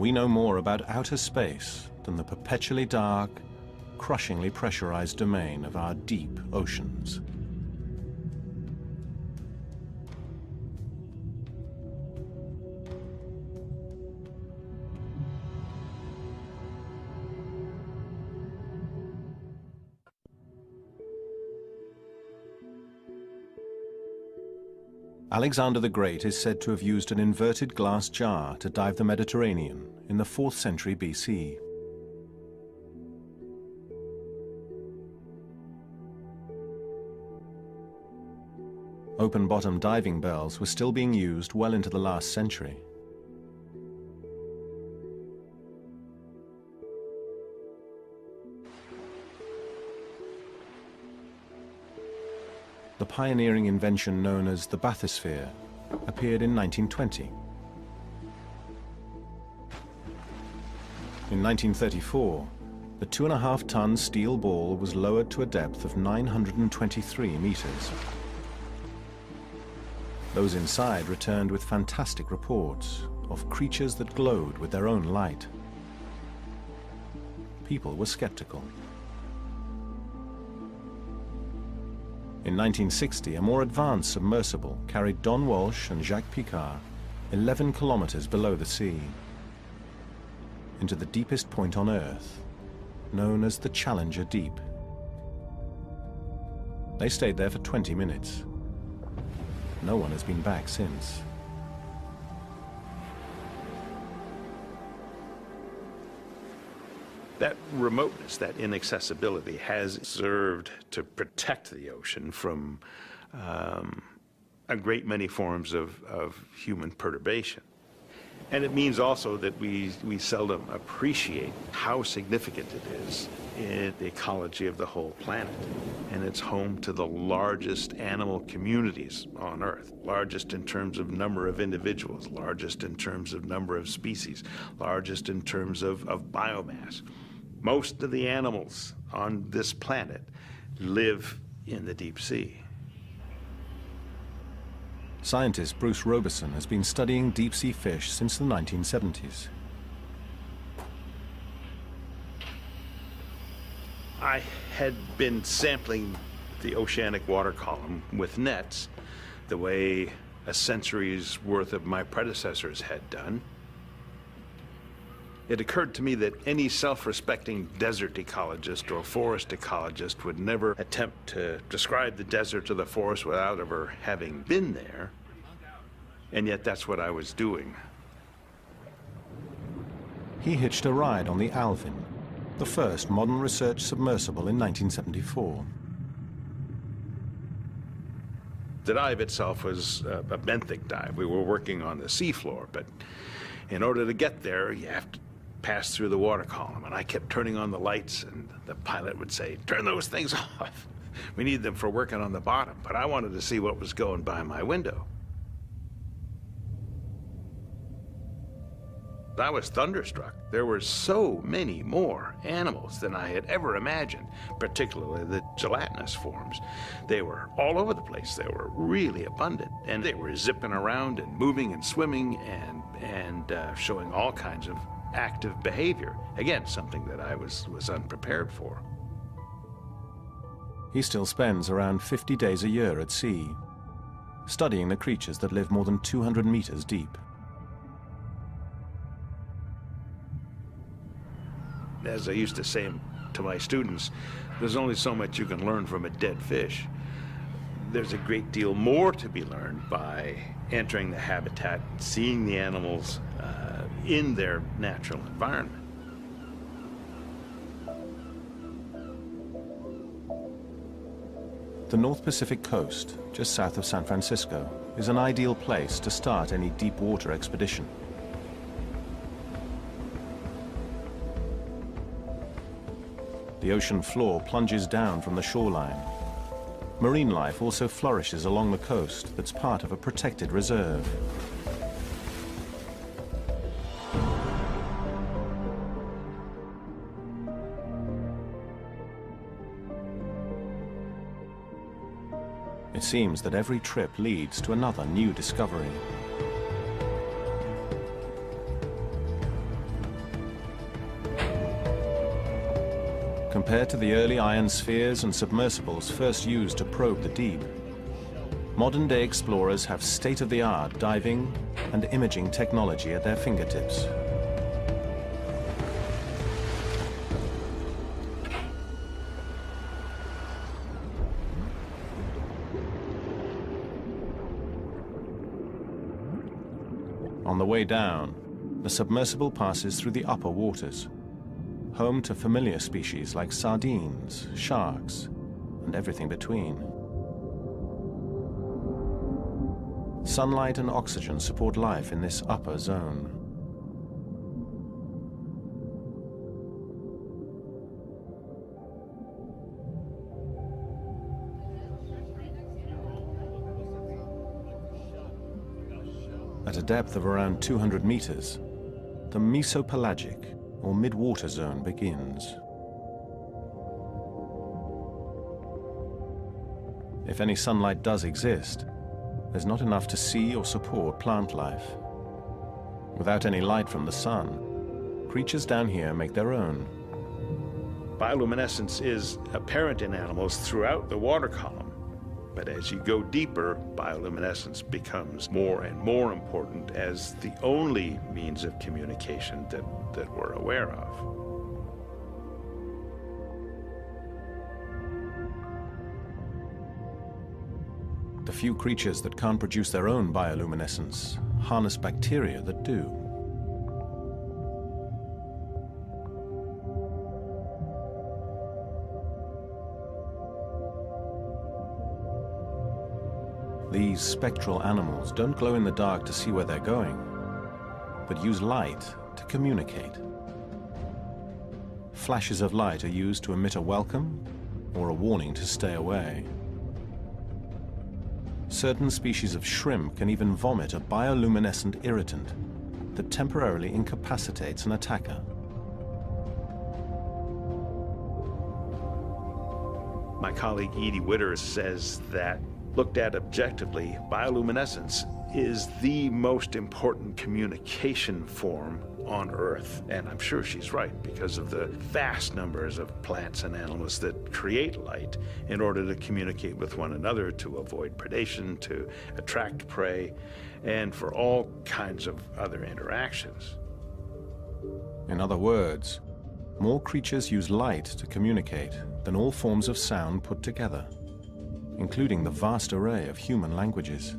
we know more about outer space than the perpetually dark, crushingly pressurized domain of our deep oceans. Alexander the Great is said to have used an inverted glass jar to dive the Mediterranean in the 4th century BC. Open-bottom diving bells were still being used well into the last century. The pioneering invention known as the bathysphere appeared in 1920. In 1934, the 2.5-ton steel ball was lowered to a depth of 923 meters. Those inside returned with fantastic reports of creatures that glowed with their own light. People were skeptical. In 1960, a more advanced submersible carried Don Walsh and Jacques Picard 11 kilometers below the sea, into the deepest point on Earth, known as the Challenger Deep. They stayed there for 20 minutes. No one has been back since. That remoteness, that inaccessibility has served to protect the ocean from a great many forms of human perturbation. And it means also that we seldom appreciate how significant it is in the ecology of the whole planet. And it's home to the largest animal communities on Earth, largest in terms of number of individuals, largest in terms of number of species, largest in terms of biomass. Most of the animals on this planet live in the deep sea. Scientist Bruce Roberson has been studying deep-sea fish since the 1970s. I had been sampling the oceanic water column with nets the way a century's worth of my predecessors had done. It occurred to me that any self-respecting desert ecologist or forest ecologist would never attempt to describe the desert or the forest without ever having been there, and yet that's what I was doing. He hitched a ride on the Alvin, the first modern research submersible in 1974. The dive itself was a benthic dive. We were working on the seafloor, but in order to get there, you have to pass through the water column, and I kept turning on the lights, and the pilot would say, "Turn those things off. We need them for working on the bottom," but I wanted to see what was going by my window. I was thunderstruck. There were so many more animals than I had ever imagined, particularly the gelatinous forms. They were all over the place. They were really abundant, and they were zipping around and moving and swimming and showing all kinds of active behavior. Again, something that I was unprepared for. He still spends around 50 days a year at sea, studying the creatures that live more than 200 meters deep. As I used to say to my students, there's only so much you can learn from a dead fish. There's a great deal more to be learned by entering the habitat, seeing the animals in their natural environment. The North Pacific coast, just south of San Francisco, is an ideal place to start any deep water expedition. The ocean floor plunges down from the shoreline. Marine life also flourishes along the coast that's part of a protected reserve. It seems that every trip leads to another new discovery. Compared to the early iron spheres and submersibles first used to probe the deep, modern-day explorers have state-of-the-art diving and imaging technology at their fingertips. On the way down, the submersible passes through the upper waters, home to familiar species like sardines, sharks, and everything between. Sunlight and oxygen support life in this upper zone. At a depth of around 200 meters, the mesopelagic, or mid-water zone, begins. If any sunlight does exist, there's not enough to see or support plant life. Without any light from the sun, creatures down here make their own. Bioluminescence is apparent in animals throughout the water column. But as you go deeper, bioluminescence becomes more and more important as the only means of communication that we're aware of. The few creatures that can't produce their own bioluminescence harness bacteria that do. These spectral animals don't glow in the dark to see where they're going, but use light to communicate. Flashes of light are used to emit a welcome or a warning to stay away. Certain species of shrimp can even vomit a bioluminescent irritant that temporarily incapacitates an attacker. My colleague Edie Witter says that, looked at objectively, bioluminescence is the most important communication form on Earth. And I'm sure she's right, because of the vast numbers of plants and animals that create light in order to communicate with one another, to avoid predation, to attract prey, and for all kinds of other interactions. In other words, more creatures use light to communicate than all forms of sound put together, including the vast array of human languages.